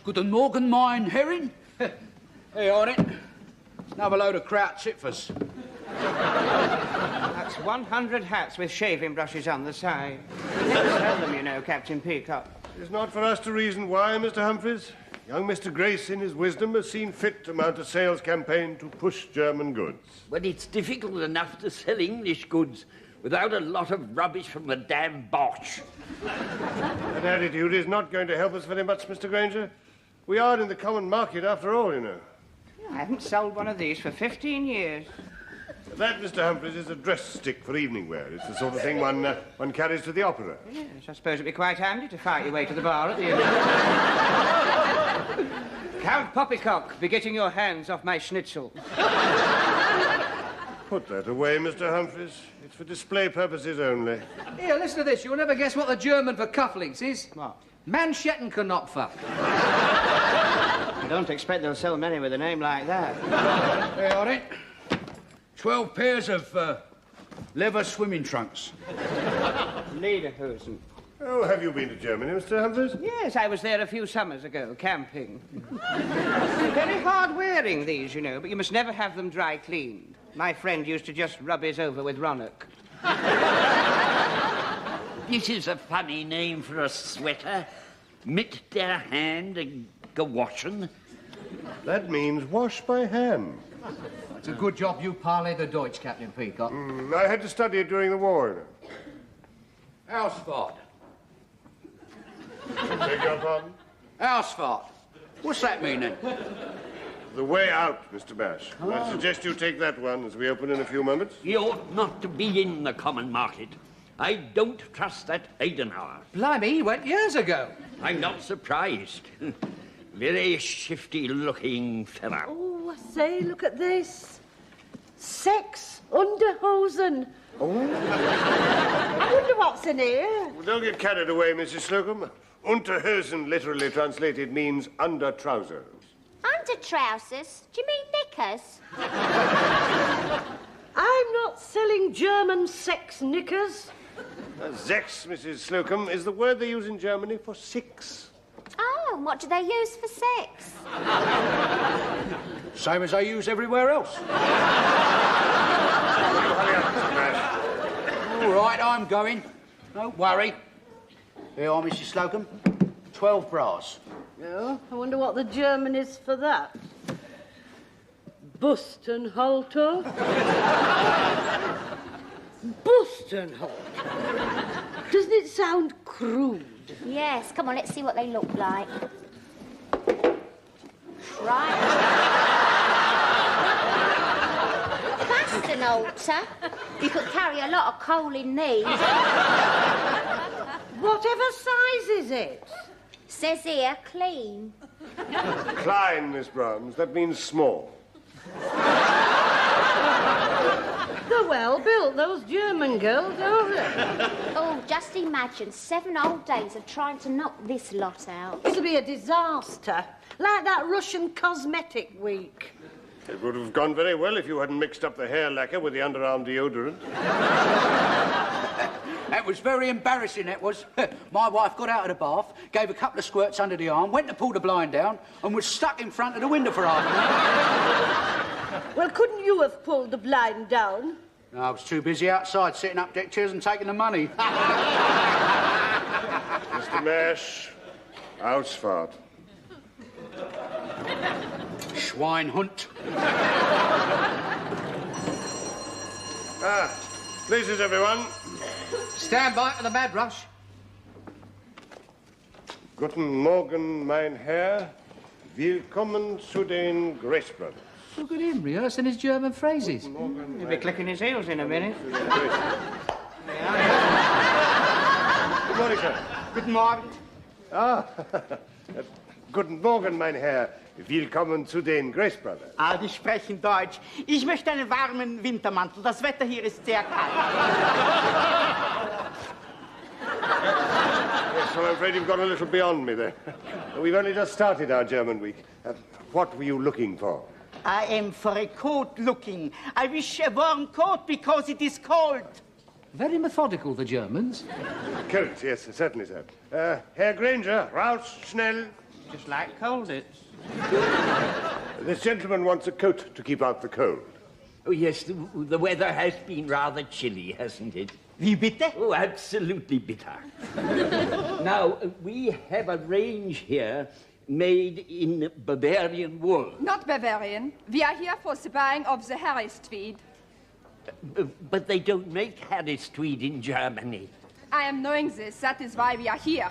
Guten Morgen, mein Herrin. Here on it. Another load of kraut zippers. That's 100 hats with shaving brushes on the side. Never sell them, you know, Captain Peacock. It's not for us to reason why, Mr. Humphreys. Young Mr. Grace, in his wisdom, has seen fit to mount a sales campaign to push German goods. But it's difficult enough to sell English goods without a lot of rubbish from the damn Bosch. That attitude is not going to help us very much, Mr. Granger. We are in the common market, after all, you know. I haven't sold one of these for 15 years. That, Mr. Humphreys, is a dress stick for evening wear. It's the sort of thing one carries to the opera. Yes, I suppose it'd be quite handy to fight your way to the bar at the end. Count Poppycock, be getting your hands off my schnitzel. Put that away, Mr. Humphreys. It's for display purposes only. Here, listen to this. You'll never guess what the German for cufflinks is. What? Manschettenknopfer. I don't expect they'll sell many with a name like that. Here on it. 12 pairs of leather swimming trunks. Lederhosen. Oh, have you been to Germany, Mr. Humphreys? Yes, I was there a few summers ago, camping. Very hard wearing, these, you know, but you must never have them dry cleaned. My friend used to just rub his over with Ronnock. This is a funny name for a sweater. Mit der Hand gewaschen. That means wash by hand. It's a good job you parley the Deutsch, Captain Peacock. I had to study it during the war, you know. Ausfahrt. Beg your pardon? Ausfahrt. What's that mean, then? The way out, Mr. Bash. I suggest you take that one as we open in a few moments. You ought not to be in the common market. I don't trust that Eidenhower. Blimey, he went years ago. I'm not surprised. Very shifty-looking fellow. Oh, I say, look at this. Sex Underhosen. Oh. I wonder what's in here. Well, don't get carried away, Mrs. Slocombe. Unterhosen, literally translated, means under trousers. Under trousers? Do you mean knickers? I'm not selling German sex knickers. Sechs, Mrs. Slocombe, is the word they use in Germany for six. Oh, and what do they use for sex? Same as they use everywhere else. Hurry up, Mr. Bash. All right, I'm going. Don't worry. Here are, Mrs. Slocombe. 12 bras. Oh, I wonder what the German is for that. Bustenhalter? Bustenhalter? Doesn't it sound crude? Yes, come on, let's see what they look like. Right. That's an altar. You could carry a lot of coal in these. Whatever size is it? Says here, clean. Klein, Miss Brahms. That means small. They're well built, those German girls, aren't they? Oh, just imagine 7 whole days of trying to knock this lot out. It'll be a disaster. Like that Russian cosmetic week. It would have gone very well if you hadn't mixed up the hair lacquer with the underarm deodorant. That was very embarrassing, that was. My wife got out of the bath, gave a couple of squirts under the arm, went to pull the blind down, and was stuck in front of the window for half an hour. Well, couldn't you have pulled the blind down? No, I was too busy outside setting up deck chairs and taking the money. Mr. Mash, Ausfahrt. Schweinhund. Places, everyone. Stand by for the mad rush. Guten Morgen, mein Herr. Willkommen zu den Grace Brothers. Look at him, rehearsing his German phrases. He'll be clicking his heels in a minute. Good morning, sir. Guten Morgen. Guten Morgen, mein Herr. Willkommen zu den Grace Brothers. Ah, die sprechen Deutsch. Ich möchte einen warmen Wintermantel. Das Wetter hier ist sehr kalt. Yes, well, I'm afraid you've gone a little beyond me there. We've only just started our German week. What were you looking for? I am for a coat looking. I wish a warm coat because it is cold. Very methodical, the Germans. Coat, yes, certainly, sir. Herr Granger, raus, schnell. Just like colditz. This gentleman wants a coat to keep out the cold. Oh, yes, the weather has been rather chilly, hasn't it? Wie bitte? Oh, absolutely bitter. Now, we have a range here made in Bavarian wool. Not Bavarian. We are here for the buying of the Harris tweed. But they don't make Harris tweed in Germany. I am knowing this. That is why we are here.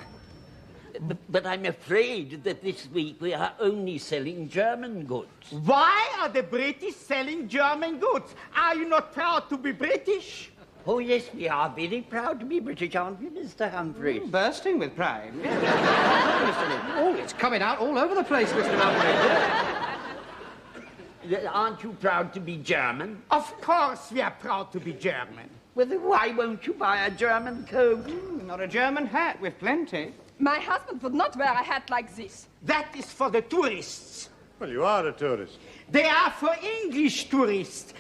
But I'm afraid that this week we are only selling German goods. Why are the British selling German goods? Are you not proud to be British? Oh, yes, we are very proud to be British, aren't we, Mr. Humphreys? Bursting with pride. Oh, it's coming out all over the place, Mr. Humphrey. Aren't you proud to be German? Of course we are proud to be German. Well, then why won't you buy a German coat? Not a German hat with plenty. My husband would not wear a hat like this. That is for the tourists. Well, you are a tourist. They are for English tourists.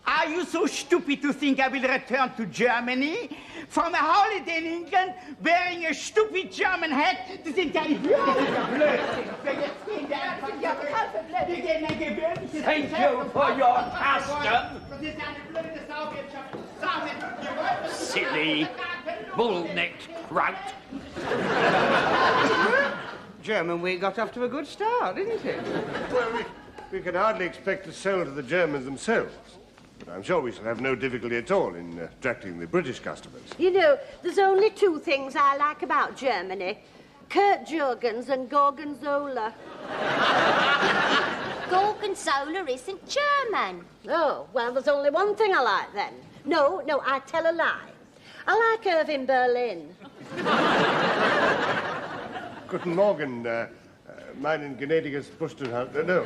Are you so stupid to think I will return to Germany from a holiday in England wearing a stupid German hat? Das sind ja nicht Blödsinn. Thank you for your custom. Silly, bull-necked kraut. German week got off to a good start, didn't it? Well, we can hardly expect to sell to the Germans themselves. But I'm sure we shall have no difficulty at all in attracting the British customers. You know, there's only two things I like about Germany. Kurt Jurgens and Gorgonzola. Gorgonzola isn't German. Oh, well, there's only one thing I like then. No, I tell a lie. I like Irving Berlin. Guten Morgen, meinen gnädiges Bustenhalter. No.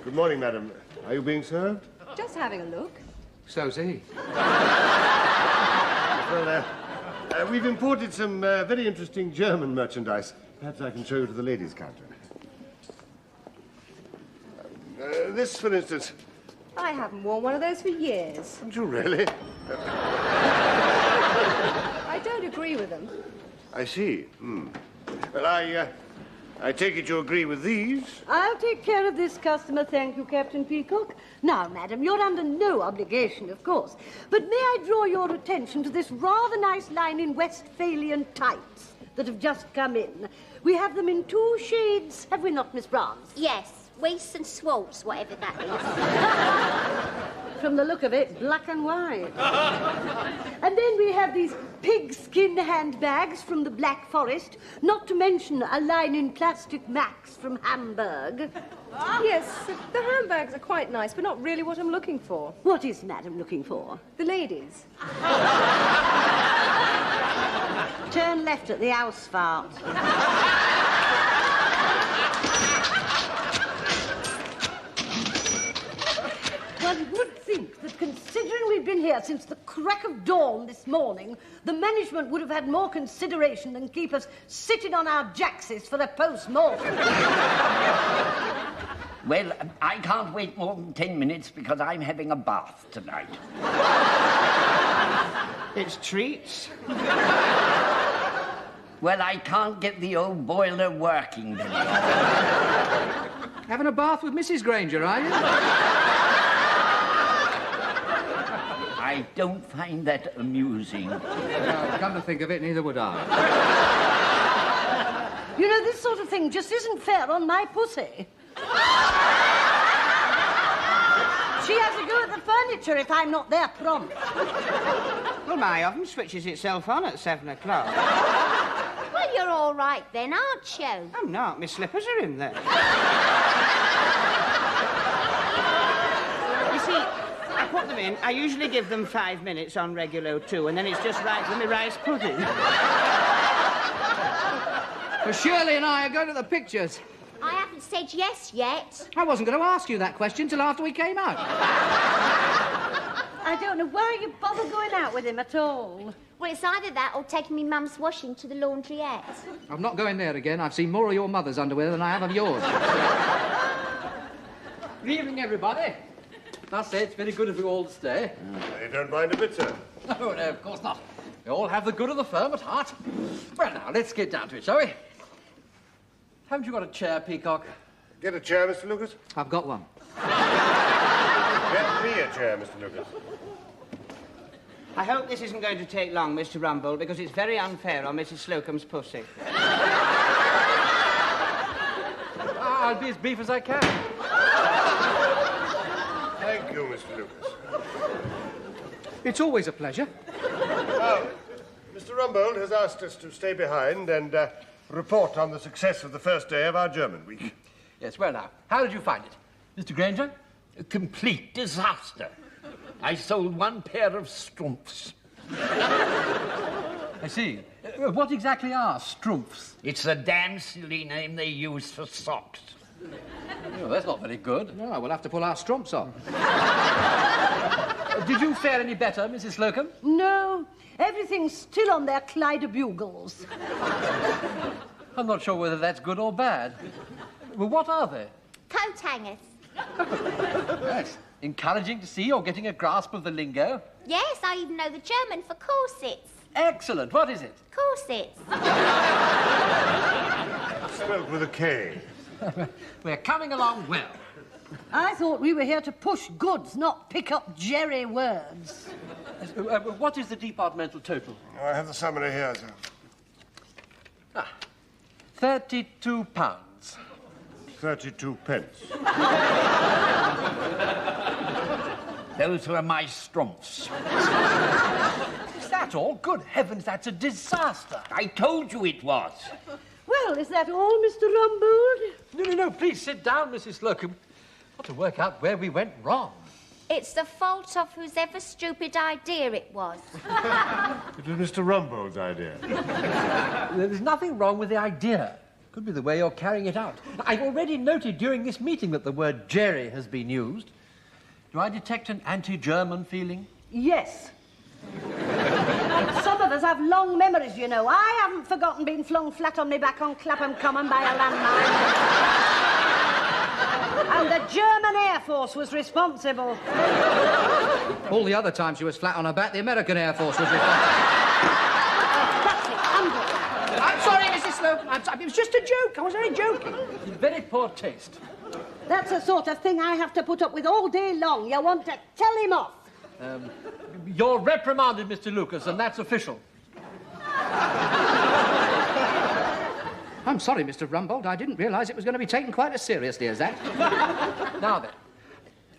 Good morning, madam. Are you being served? Just having a look. So's he. Well, we've imported some very interesting German merchandise. Perhaps I can show you to the ladies' counter. This, for instance. I haven't worn one of those for years. Haven't you really? I don't agree with them. I see. Well, I take it you agree with these? I'll take care of this customer, thank you, Captain Peacock. Now, madam, you're under no obligation, of course. But may I draw your attention to this rather nice line in Westphalian tights that have just come in? We have them in 2 shades, have we not, Miss Brahms? Yes, Weiss and Swaltz, whatever that is. From the look of it, black and white. And then we have these pigskin handbags from the Black Forest, not to mention a line in plastic Max from Hamburg. Yes, the handbags are quite nice, but not really what I'm looking for. What is madam looking for? The ladies. Turn left at the Ausfahrt. One would think that considering we've been here since the crack of dawn this morning, the management would have had more consideration than keep us sitting on our jackses for a post-mortem. Well, I can't wait more than 10 minutes because I'm having a bath tonight. It's treats. Well, I can't get the old boiler working then. Having a bath with Mrs. Granger, are you? I don't find that amusing. Well, come to think of it, neither would I. You know, this sort of thing just isn't fair on my pussy. She has to go at the furniture if I'm not there prompt. Well, my oven switches itself on at 7 o'clock. Well, you're all right then, aren't you? I'm not. My slippers are in there. You see, I put them in. I usually give them 5 minutes on Regulo 2, and then it's just right for my rice pudding. Well, Shirley and I are going to the pictures. I haven't said yes yet. I wasn't going to ask you that question till after we came out. I don't know why you bother going out with him at all. Well, it's either that or taking me mum's washing to the laundrette. I'm not going there again. I've seen more of your mother's underwear than I have of yours. Good evening, everybody. That's it. It's very good of you all to stay. You don't mind a bit, sir? Oh, no, of course not. We all have the good of the firm at heart. Well, now, let's get down to it, shall we? Haven't you got a chair, Peacock? Get a chair, Mr. Lucas. I've got one. Get me a chair, Mr. Lucas. I hope this isn't going to take long, Mr. Rumbold, because it's very unfair on Mrs. Slocombe's pussy. I'll be as brief as I can. Thank you, Mr. Lucas. It's always a pleasure. Now, Mr. Rumbold has asked us to stay behind and report on the success of the first day of our German week. Yes, well, now, how did you find it? Mr. Granger? A complete disaster. I sold one pair of strumpfs. I see. What exactly are strumpfs? It's a damn silly name they use for socks. Oh, that's not very good. No, we'll have to pull our strumps off. Did you fare any better, Mrs. Slocombe? No, everything's still on their Clyde bugles. I'm not sure whether that's good or bad. Well, what are they? Coat hangers. Yes. Encouraging to see you're getting a grasp of the lingo. Yes, I even know the German for corsets. Excellent. What is it? Corsets. Spelled with a K. We're coming along well. I thought we were here to push goods, not pick up Jerry words. What is the departmental total? Oh, I have the summary here, sir. £32. 32 pence. Those were my strumpfs. Is that all? Good heavens, that's a disaster. I told you it was. Well, is that all, Mr. Rumbold? No, please sit down, Mrs. Slocombe. Got to work out where we went wrong. It's the fault of whosever stupid idea it was. It was Mr. Rumbold's idea. There's nothing wrong with the idea. Could be the way you're carrying it out. I've already noted during this meeting that the word Jerry has been used. Do I detect an anti-German feeling? Yes. Some of us have long memories, you know. I haven't forgotten being flung flat on my back on Clapham Common by a landmine. And the German Air Force was responsible. All the other times she was flat on her back, the American Air Force was responsible. That's it, I'm sorry, Mrs. Slocombe. It was just a joke. I was only joking. Very poor taste. That's the sort of thing I have to put up with all day long. You want to tell him off. You're reprimanded, Mr. Lucas, and that's official. I'm sorry, Mr. Rumbold. I didn't realise it was going to be taken quite as seriously as that. Now then.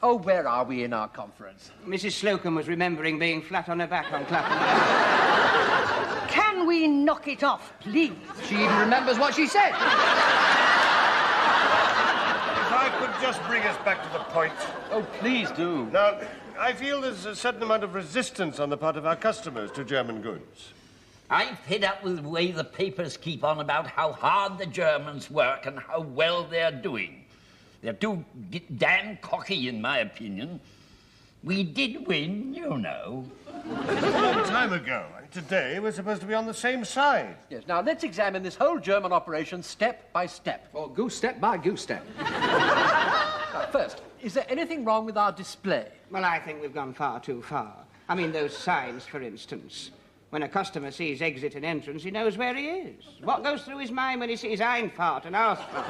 Oh, where are we in our conference? Mrs. Slocombe was remembering being flat on her back on Clapham. Can we knock it off, please? She even remembers what she said. If I could just bring us back to the point. Oh, please do. Now, I feel there's a certain amount of resistance on the part of our customers to German goods. I'm fed up with the way the papers keep on about how hard the Germans work and how well they're doing. They're too damn cocky, in my opinion. We did win, you know. A long time ago. Today, we're supposed to be on the same side. Yes, now let's examine this whole German operation step by step. Or goose step by goose step. Now, first, is there anything wrong with our display? Well, I think we've gone far too far. I mean, those signs, for instance. When a customer sees exit and entrance, he knows where he is. What goes through his mind when he sees Einfahrt and Ausfahrt?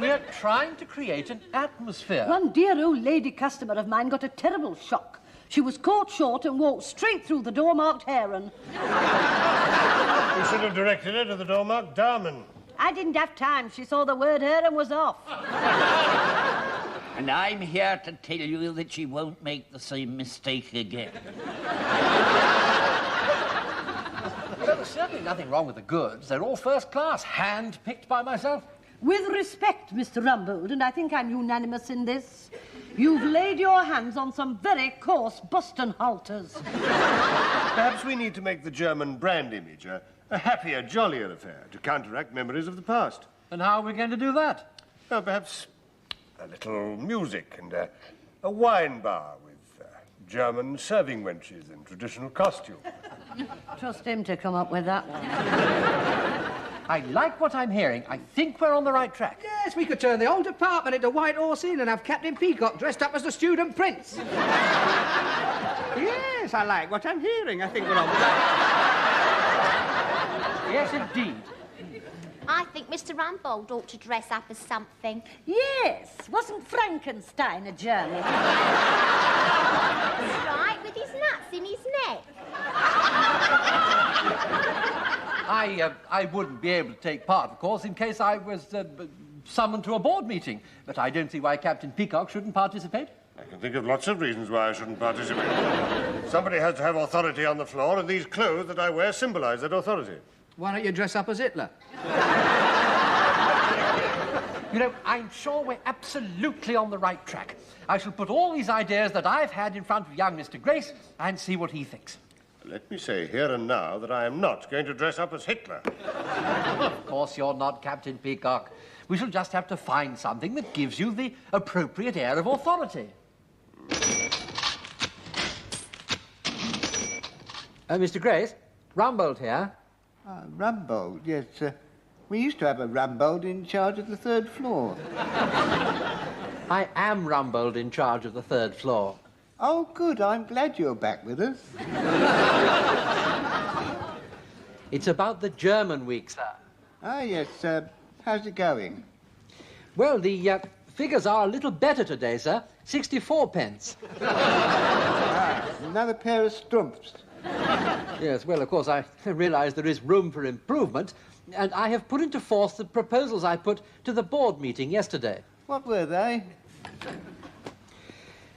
We are trying to create an atmosphere. One dear old lady customer of mine got a terrible shock. She was caught short and walked straight through the door marked Heron. You should have directed her to the door marked Darman. I didn't have time. She saw the word Heron was off. And I'm here to tell you that she won't make the same mistake again. Well, there's certainly nothing wrong with the goods. They're all first class, hand-picked by myself. With respect, Mr. Rumbold, and I think I'm unanimous in this, you've laid your hands on some very coarse Boston halters. Perhaps we need to make the German brand image a happier, jollier affair to counteract memories of the past. And how are we going to do that? Well, perhaps a little music and a wine bar with German serving wenches in traditional costume. Trust him to come up with that one. I like what I'm hearing. I think we're on the right track. Yes, we could turn the whole department into White Horse Inn and have Captain Peacock dressed up as the student prince. Yes, I like what I'm hearing. I think we're on the right. Yes, indeed. I think Mr. Rumbold ought to dress up as something. Yes, wasn't Frankenstein a German? Right, with his nuts in his neck. I wouldn't be able to take part, of course, in case I was summoned to a board meeting. But I don't see why Captain Peacock shouldn't participate. I can think of lots of reasons why I shouldn't participate. Somebody has to have authority on the floor, and these clothes that I wear symbolize that authority. Why don't you dress up as Hitler? You know, I'm sure we're absolutely on the right track. I shall put all these ideas that I've had in front of young Mr. Grace and see what he thinks. Let me say here and now that I am not going to dress up as Hitler. Of course you're not, Captain Peacock. We shall just have to find something that gives you the appropriate air of authority. Mr. Grace, Rumbold here. Rumbold, yes. We used to have a Rumbold in charge of the 3rd floor. I am Rumbold in charge of the 3rd floor. Oh, good. I'm glad you're back with us. It's about the German week, sir. Ah, yes. How's it going? Well, the figures are a little better today, sir. 64 pence. Another pair of stumps. Yes, well, of course, I realise there is room for improvement, and I have put into force the proposals I put to the board meeting yesterday. What were they?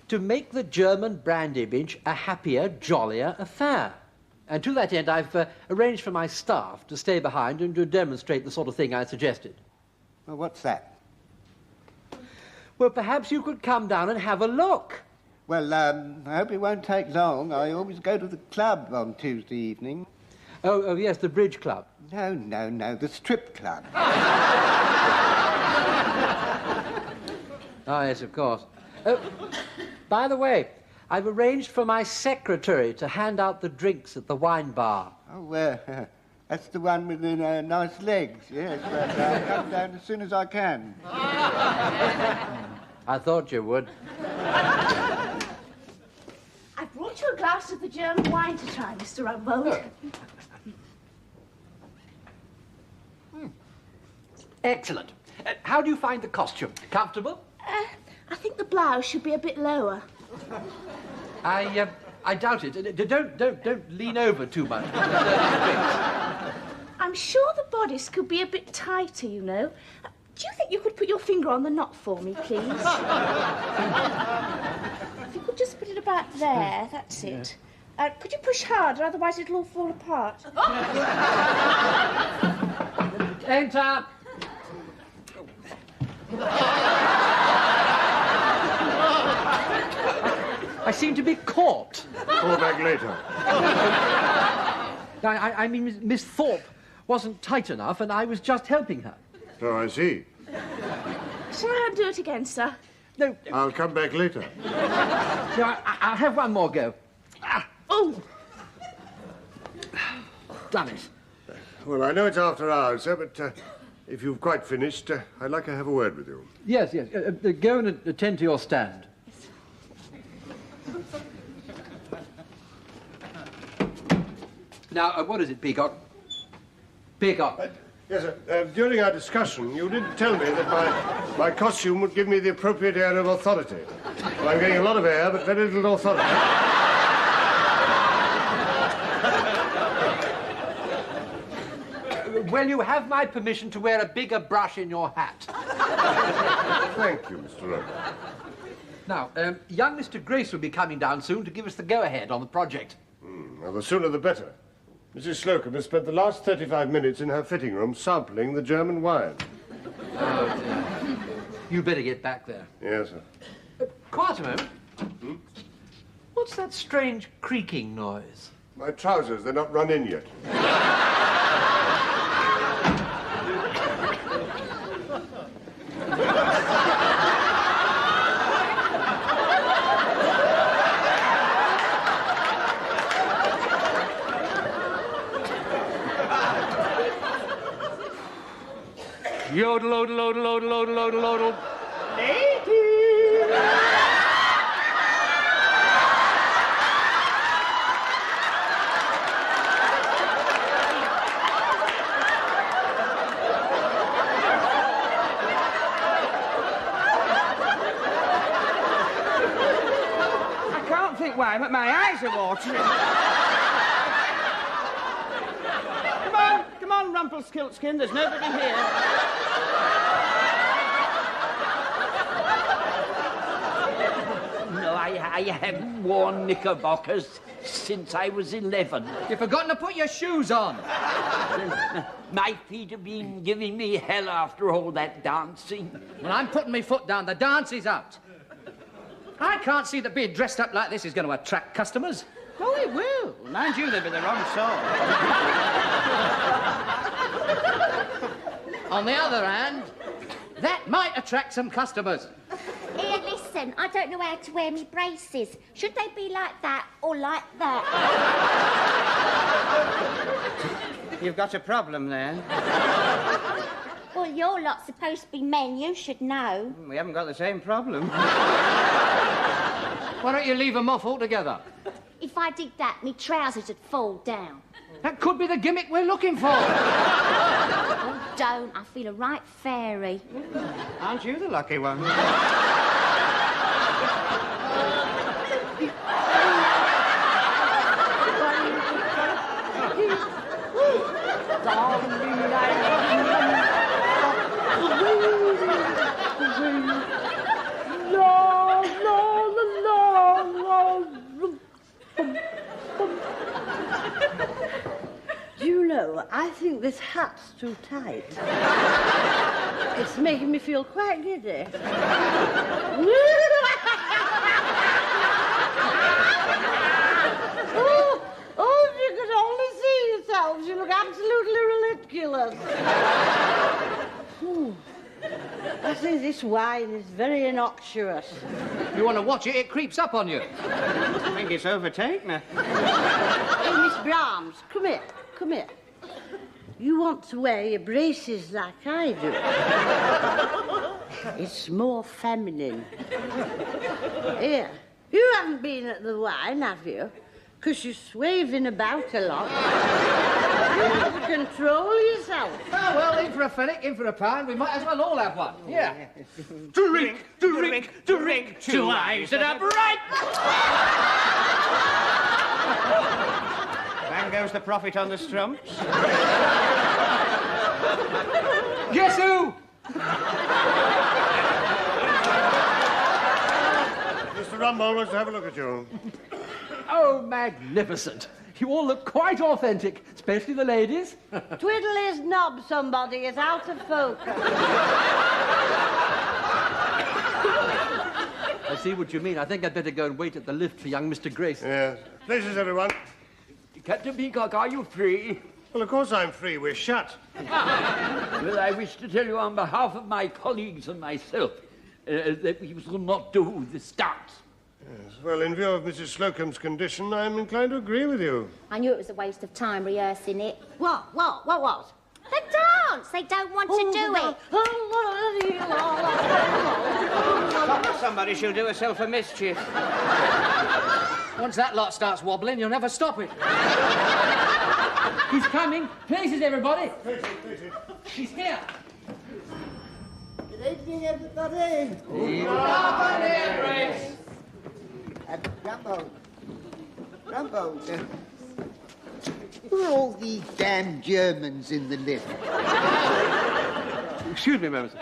To make the German brand image a happier, jollier affair. And to that end, I've arranged for my staff to stay behind and to demonstrate the sort of thing I suggested. Well, what's that? Well, perhaps you could come down and have a look. Well, I hope it won't take long. I always go to the club on Tuesday evening. Oh, yes, the bridge club. No, the strip club. Oh, yes, of course. By the way, I've arranged for my secretary to hand out the drinks at the wine bar. Oh, that's the one with the nice legs, yes. But I'll come down as soon as I can. I thought you would. I brought you a glass of the German wine to try, Mr. Rumbold. Excellent. How do you find the costume? Comfortable? I think the blouse should be a bit lower. I doubt it. Don't lean over too much. I'm sure the bodice could be a bit tighter, you know. Do you think you could put your finger on the knot for me, please? If you could just put it about there, that's it. Could you push harder, otherwise it'll all fall apart. Enter. I seem to be caught. Call back later. I mean, Miss Thorpe wasn't tight enough, and I was just helping her. So I see. Shall I undo it again, sir? No. I'll come back later. So I'll have one more go. Oh! Done it. Well, I know it's after hours, sir, but if you've quite finished, I'd like to have a word with you. Yes. Go and attend to your stand. Now, what is it, Peacock? Peacock. Yes, sir. During our discussion, you did tell me that my costume would give me the appropriate air of authority. Well, I'm getting a lot of air, but very little authority. Well, you have my permission to wear a bigger brush in your hat. Thank you, Mr. Rumbold. Now, young Mr. Grace will be coming down soon to give us the go-ahead on the project. Well, the sooner the better. Mrs. Slocombe has spent the last 35 minutes in her fitting room sampling the German wine. Oh, dear. You better get back there. Yes, sir. Quiet a moment. What's that strange creaking noise? My trousers, they're not run in yet. Odel, odel, odel, odel, odel, odel, odel. I can't think why, but my eyes are watering. Come on, Rumpelstiltskin, there's nobody here. No, I haven't worn knickerbockers since I was 11. You've forgotten to put your shoes on. My feet have been giving me hell after all that dancing. Well, I'm putting my foot down. The dance is out. I can't see that being dressed up like this is going to attract customers. Oh, it will. Mind you, they'll be the wrong sort. On the other hand, that might attract some customers. Here, listen, I don't know how to wear me braces. Should they be like that or like that? You've got a problem there. Well, you're lot supposed to be men. You should know. We haven't got the same problem. Why don't you leave them off altogether? If I did that, me trousers would fall down. That could be the gimmick we're looking for. Oh, don't. I feel a right fairy. Aren't you the lucky one? Do you know, I think this hat's too tight. It's making me feel quite giddy. Oh, if you could only see yourselves, you look absolutely ridiculous. I think this wine is very innocuous. You want to watch it, it creeps up on you. I think it's overtaken her. Hey, Miss Brahms, come here, come here. You want to wear your braces like I do. It's more feminine. Here, you haven't been at the wine, have you? Because you're swaving about a lot. You have to control yourself. Oh, well, in for a fennec, in for a pound. We might as well all have one. Yeah. Drink, drink, drink, 2 eyes that are bright. Bang goes the profit on the strumps. Guess who? Mr. Rumbold wants to have a look at you. Oh, magnificent. You all look quite authentic, especially the ladies. Twiddle his knob, somebody. It's out of focus. I see what you mean. I think I'd better go and wait at the lift for young Mr. Grace. Yes. Places, everyone. Captain Peacock, are you free? Well, of course I'm free. We're shut. Well, I wish to tell you on behalf of my colleagues and myself that we will not do this dance. Yes. Well, in view of Mrs. Slocombe's condition, I'm inclined to agree with you. I knew it was a waste of time rehearsing it. What was? The dance! They don't want to do it. Somebody shall do herself a mischief. Once that lot starts wobbling, you'll never stop it. He's coming. Places, everybody. He's here. Good evening, everybody. Grace. Rumbold, who are all these damn Germans in the lift? Excuse me, Mr.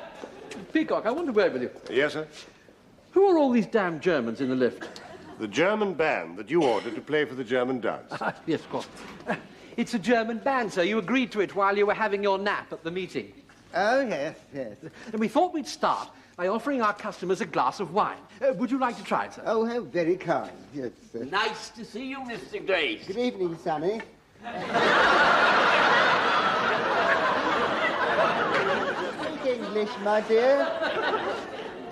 Peacock, I want to word with you. Yes, sir? Who are all these damn Germans in the lift? The German band that you ordered to play for the German dance. Yes, of course. It's a German band, sir. You agreed to it while you were having your nap at the meeting. Oh, yes, yes. And we thought we'd start by offering our customers a glass of wine. Would you like to try it, sir? Oh, how very kind. Yes, sir. Nice to see you, Mr. Grace. Good evening, Sonny. Speak English, my dear.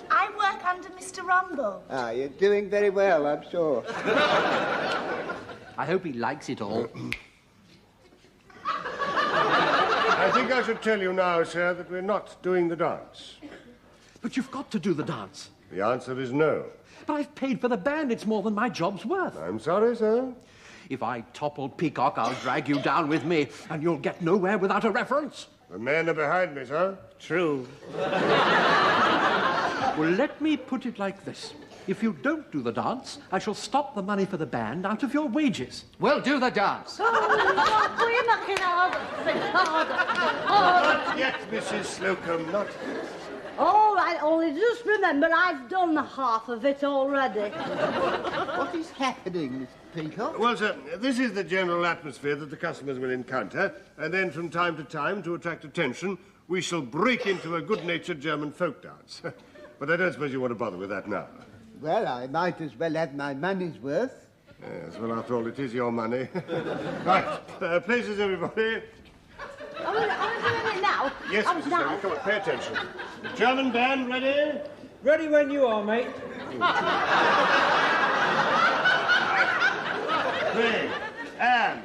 I work under Mr. Rumbold. Ah, you're doing very well, I'm sure. I hope he likes it all. I think I should tell you now, sir, that we're not doing the dance. But you've got to do the dance. The answer is no. But I've paid for the band. It's more than my job's worth. I'm sorry, sir. If I topple Peacock, I'll drag you down with me, and you'll get nowhere without a reference. The men are behind me, sir. True. Well, let me put it like this. If you don't do the dance, I shall stop the money for the band out of your wages. We'll do the dance. Not yet, Mrs. Slocombe, not yet. All right, only just remember I've done half of it already. What is happening, Mr. Peacock? Well, sir, this is the general atmosphere that the customers will encounter, and then from time to time, to attract attention, we shall break into a good-natured German folk dance. But I don't suppose you want to bother with that now. Well, I might as well have my money's worth. Yes, well, after all, it is your money. Right, places, everybody. Are we doing it now? Yes, Mrs. Slocombe, come on, pay attention. German band, ready? Ready when you are, mate. Play. And...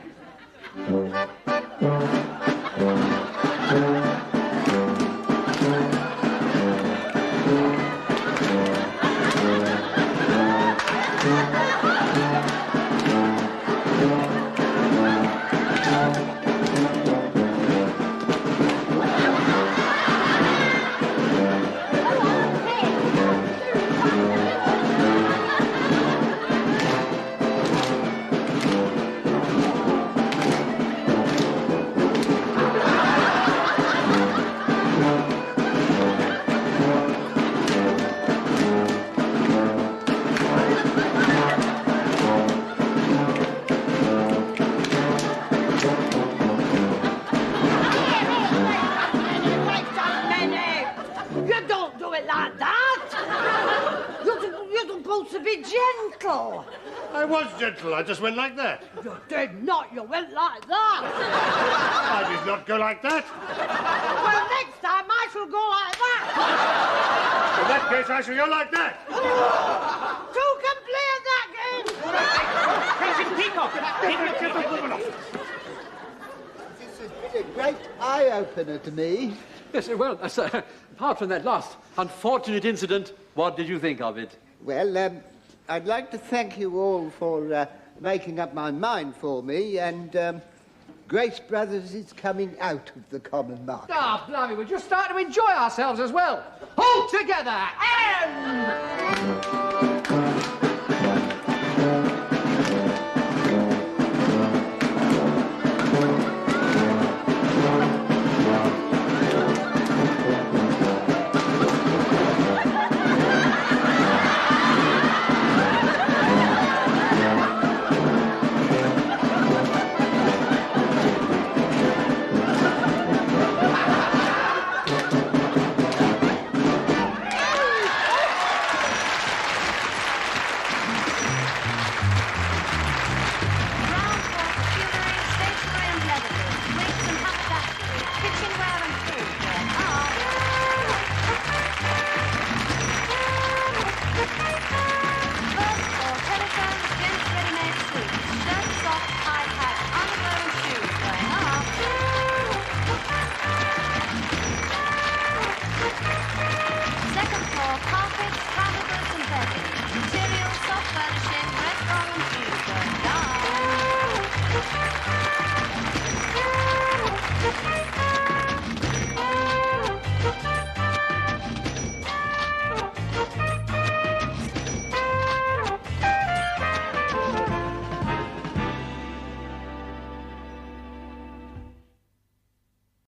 To be gentle. I was gentle. I just went like that. You did not. You went like that. I did not go like that. Well, next time I shall go like that. In that case, I shall go like that. Two can play at that game. This has been a great eye-opener to me. Yes, well, apart from that last unfortunate incident, what did you think of it? Well, I'd like to thank you all for making up my mind for me, and Grace Brothers is coming out of the common market. Ah, blimey, we're just starting to enjoy ourselves as well. All together, and...